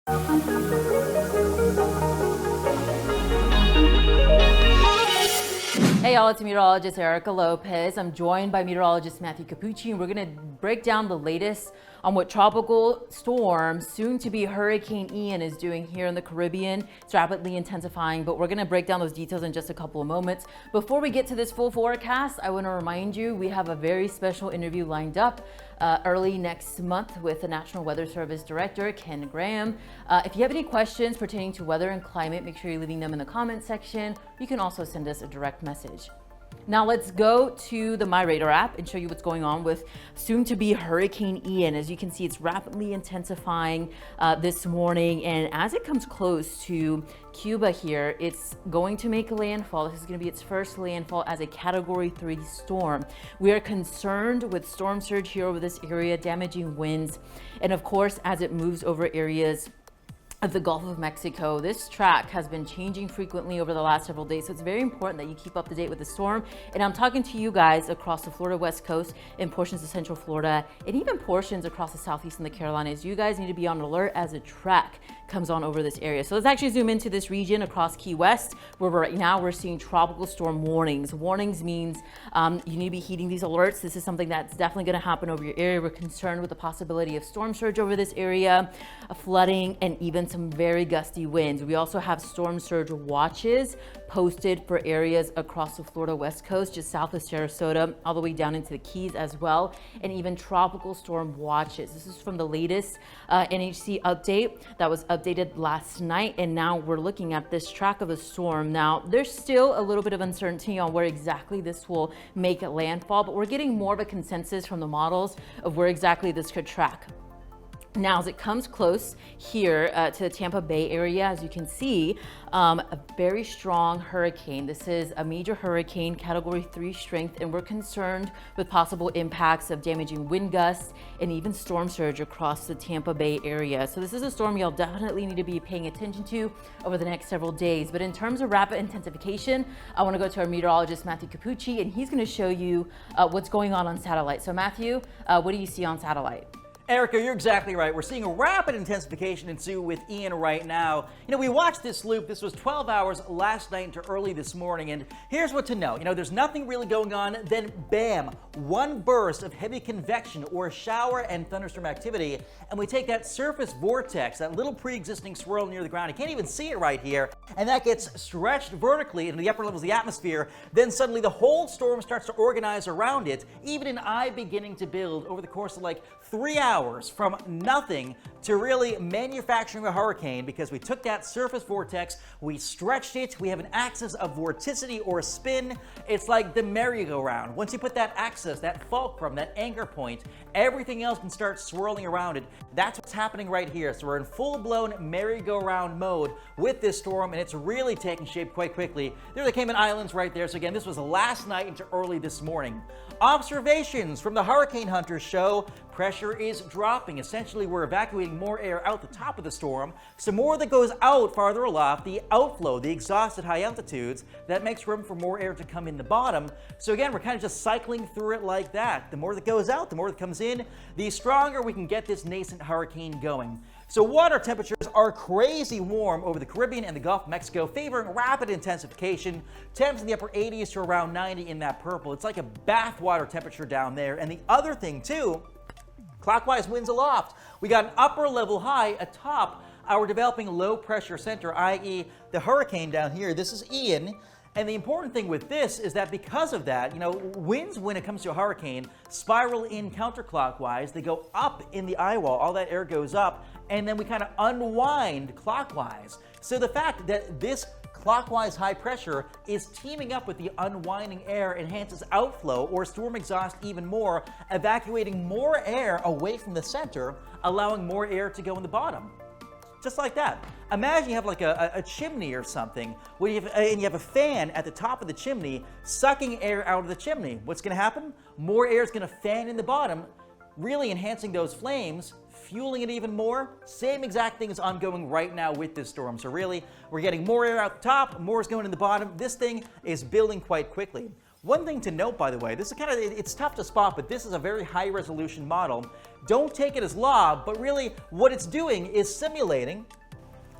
Hey y'all, it's meteorologist Lopez. I'm joined by meteorologist Matthew Cappucci, and we're going to break down the latest on what tropical storm, soon to be Hurricane Ian, is doing here in the Caribbean. It's rapidly intensifying, but we're going to break down those details in just a couple of moments. Before we get to this full forecast, I want to remind you we have a very special interview lined up early next month with the National Weather Service Director, Ken Graham. If you have any questions pertaining to weather and climate, make sure you're leaving them in the comment section. You can also send us a direct message. Now let's go to the MyRadar app and show you what's going on with soon-to-be Hurricane Ian. As you can see, it's rapidly intensifying this morning, and as it comes close to Cuba here, it's going to make a landfall. This is going to be its first landfall as a Category 3 storm. We are concerned with storm surge here over this area, damaging winds, and of course, as it moves over areas of the Gulf of Mexico. This track has been changing frequently over the last several days, so it's very important that you keep up to date with the storm. And I'm talking to you guys across the Florida West Coast and portions of Central Florida, and even portions across the Southeast and the Carolinas. You guys need to be on alert as a track comes on over this area. So let's actually zoom into this region across Key West, where right now we're seeing tropical storm warnings. Warnings means you need to be heeding these alerts. This is something that's definitely going to happen over your area. We're concerned with the possibility of storm surge over this area, flooding, and even some very gusty winds. We also have storm surge watches posted for areas across the Florida West Coast, just south of Sarasota, all the way down into the Keys as well, and even tropical storm watches. This is from the latest NHC update that was updated last night, and now we're looking at this track of a storm. Now, there's still a little bit of uncertainty on where exactly this will make a landfall, but we're getting more of a consensus from the models of where exactly this could track. Now, as it comes close here to the Tampa Bay area, as you can see, a very strong hurricane. This is a major hurricane, Category 3 strength, and we're concerned with possible impacts of damaging wind gusts and even storm surge across the Tampa Bay area. So this is a storm you'll definitely need to be paying attention to over the next several days. But in terms of rapid intensification, I want to go to our meteorologist, Matthew Cappucci, and he's going to show you what's going on satellite. So Matthew, what do you see on satellite? Erica, you're exactly right. We're seeing a rapid intensification ensue with Ian right now. You know, we watched this loop. This was 12 hours last night into early this morning, and here's what to know. You know, there's nothing really going on, then bam, one burst of heavy convection or shower and thunderstorm activity, and we take that surface vortex, that little pre-existing swirl near the ground. You can't even see it right here, and that gets stretched vertically into the upper levels of the atmosphere. Then suddenly the whole storm starts to organize around it, even an eye beginning to build over the course of like 3 hours from nothing to really manufacturing a hurricane, because we took that surface vortex, we stretched it, we have an axis of vorticity or spin. It's like the merry-go-round. Once you put that axis, that fulcrum, that anchor point, everything else can start swirling around it. That's what's happening right here. So we're in full-blown merry-go-round mode with this storm, and it's really taking shape quite quickly. There are the Cayman Islands right there. So again, this was last night into early this morning. Observations from the Hurricane Hunters show pressure is dropping. Essentially, we're evacuating more air out the top of the storm. Some more that goes out farther aloft, the outflow, the exhaust at high altitudes, that makes room for more air to come in the bottom. So again, we're kind of just cycling through it like that. The more that goes out, the more that comes in, the stronger we can get this nascent hurricane going. So water temperatures are crazy warm over the Caribbean and the Gulf of Mexico, favoring rapid intensification. Temps in the upper 80s to around 90 in that purple. It's like a bathwater temperature down there. And the other thing too, clockwise winds aloft. We got an upper level high atop our developing low pressure center, i.e. the hurricane down here. This is Ian. And the important thing with this is that because of that, you know, winds when it comes to a hurricane spiral in counterclockwise. They go up in the eye wall. All that air goes up, and then we kind of unwind clockwise. So the fact that this clockwise high pressure is teaming up with the unwinding air enhances outflow or storm exhaust even more, evacuating more air away from the center, allowing more air to go in the bottom. Just like that. Imagine you have like a chimney or something, where and you have a fan at the top of the chimney sucking air out of the chimney. What's going to happen? More air is going to fan in the bottom, really enhancing those flames, fueling it even more. Same exact thing is ongoing right now with this storm. So really, we're getting more air out the top, more is going in the bottom. This thing is building quite quickly. One thing to note, by the way, this is it's tough to spot, but this is a very high resolution model. Don't take it as law, but really what it's doing is simulating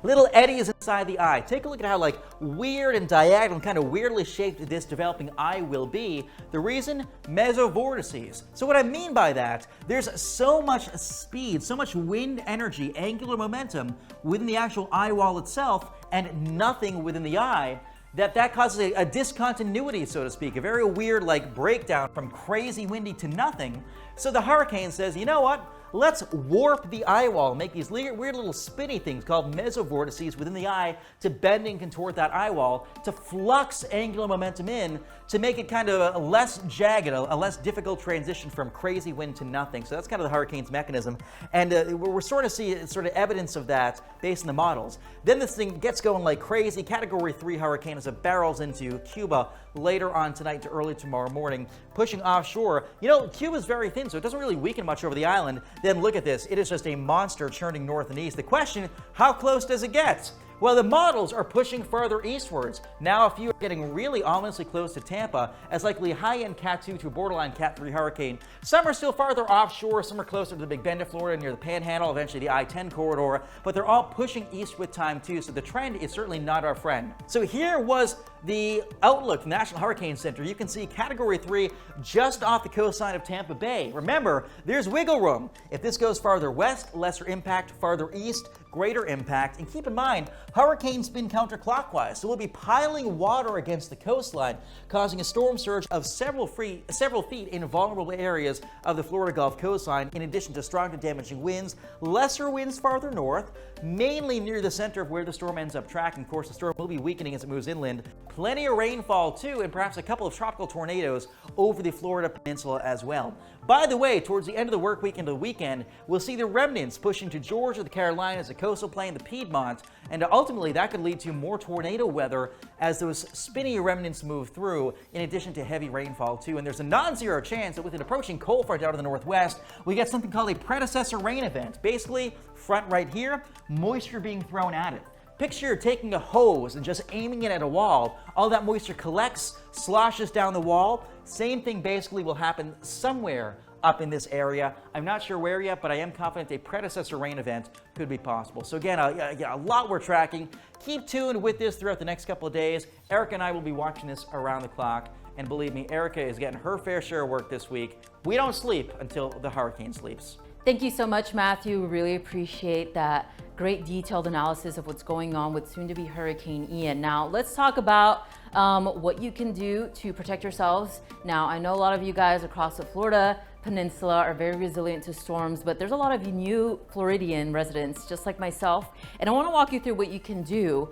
little eddies inside the eye. Take a look at how weird and diagonal, kind of weirdly shaped this developing eye will be. The reason? Mesovortices. So what I mean by that, there's so much speed, so much wind energy, angular momentum within the actual eye wall itself and nothing within the eye, that causes a discontinuity, so to speak, a very weird breakdown from crazy windy to nothing. So the hurricane says, you know what? Let's warp the eye wall, make these weird little spinny things called mesovortices within the eye to bend and contort that eye wall, to flux angular momentum in, to make it kind of a less jagged, a less difficult transition from crazy wind to nothing. So that's kind of the hurricane's mechanism. And we're sort of seeing evidence of that based on the models. Then this thing gets going like crazy. Category 3 hurricane as it barrels into Cuba later on tonight to early tomorrow morning, pushing offshore. You know, Cuba's very thin, so it doesn't really weaken much over the island. Then look at this. It is just a monster churning north and east. The question, how close does it get? Well, the models are pushing further eastwards. Now a few are getting really ominously close to Tampa as likely high-end Cat 2 to a borderline Cat 3 hurricane. Some are still farther offshore, some are closer to the Big Bend of Florida near the Panhandle, eventually the I-10 corridor, but they're all pushing east with time too, so the trend is certainly not our friend. So here was the outlook from the National Hurricane Center. You can see Category 3 just off the coastline of Tampa Bay. Remember, there's wiggle room. If this goes farther west, lesser impact, farther east, greater impact. And keep in mind, hurricanes spin counterclockwise, so we'll be piling water against the coastline, causing a storm surge of several feet in vulnerable areas of the Florida Gulf coastline, in addition to strong to damaging winds, lesser winds farther north, mainly near the center of where the storm ends up tracking. Of course, the storm will be weakening as it moves inland. Plenty of rainfall too, and perhaps a couple of tropical tornadoes over the Florida peninsula as well. By the way, towards the end of the work week into the weekend, we'll see the remnants pushing to Georgia, the Carolinas, the coastal plain, the Piedmont, and ultimately that could lead to more tornado weather as those spinny remnants move through, in addition to heavy rainfall too. And there's a non-zero chance that with an approaching cold front out of the northwest, we get something called a predecessor rain event. Basically, front right here, moisture being thrown at it. Picture taking a hose and just aiming it at a wall. All that moisture collects, sloshes down the wall. Same thing basically will happen somewhere up in this area. I'm not sure where yet, but I am confident a predecessor rain event could be possible. So again, a lot we're tracking. Keep tuned with this throughout the next couple of days. Erica and I will be watching this around the clock. And believe me, Erica is getting her fair share of work this week. We don't sleep until the hurricane sleeps. Thank you so much, Matthew. We really appreciate that great detailed analysis of what's going on with soon-to-be Hurricane Ian. Now, let's talk about what you can do to protect yourselves. Now, I know a lot of you guys across the Florida Peninsula are very resilient to storms, but there's a lot of you new Floridian residents, just like myself, and I want to walk you through what you can do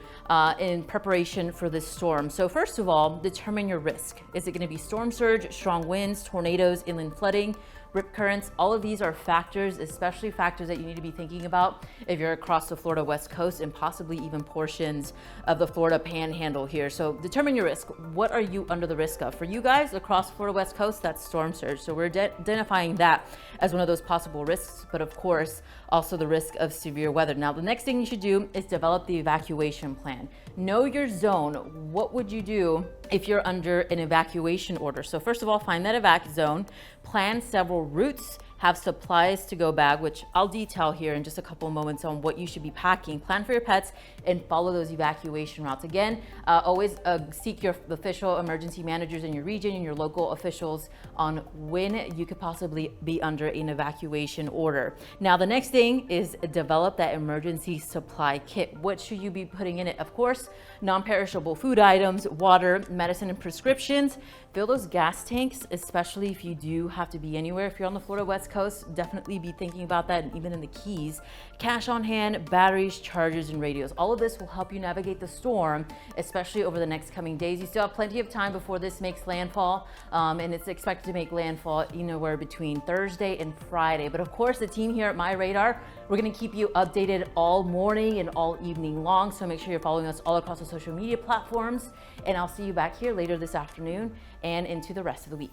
in preparation for this storm. So first of all, determine your risk. Is it going to be storm surge, strong winds, tornadoes, inland flooding, rip currents? All of these are factors, especially factors that you need to be thinking about if you're across the Florida West Coast and possibly even portions of the Florida Panhandle here. So determine your risk. What are you under the risk of? For you guys across the Florida West Coast, that's storm surge. So we're identifying that as one of those possible risks, but of course, also the risk of severe weather. Now, the next thing you should do is develop the evacuation plan. Know your zone. What would you do if you're under an evacuation order? So first of all, find that evac zone, plan several routes, have supplies to go bag, which I'll detail here in just a couple of moments on what you should be packing. Plan for your pets and follow those evacuation routes. Again, always seek your official emergency managers in your region and your local officials on when you could possibly be under an evacuation order. Now, the next thing is develop that emergency supply kit. What should you be putting in it? Of course, non-perishable food items, water, medicine, and prescriptions. Fill those gas tanks, especially if you do have to be anywhere. If you're on the Florida West Coast, definitely be thinking about that, and even in the Keys. Cash on hand, batteries, chargers, and radios. All of this will help you navigate the storm, especially over the next coming days. You still have plenty of time before this makes landfall, and it's expected to make landfall anywhere between Thursday and Friday. But of course, the team here at MyRadar, we're gonna keep you updated all morning and all evening long, so make sure you're following us all across the social media platforms, and I'll see you back here later this afternoon and into the rest of the week.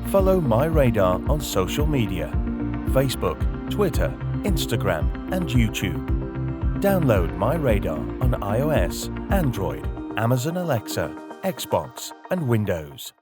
Follow MyRadar on social media, Facebook, Twitter, Instagram, and YouTube. Download MyRadar on iOS, Android, Amazon Alexa, Xbox, and Windows.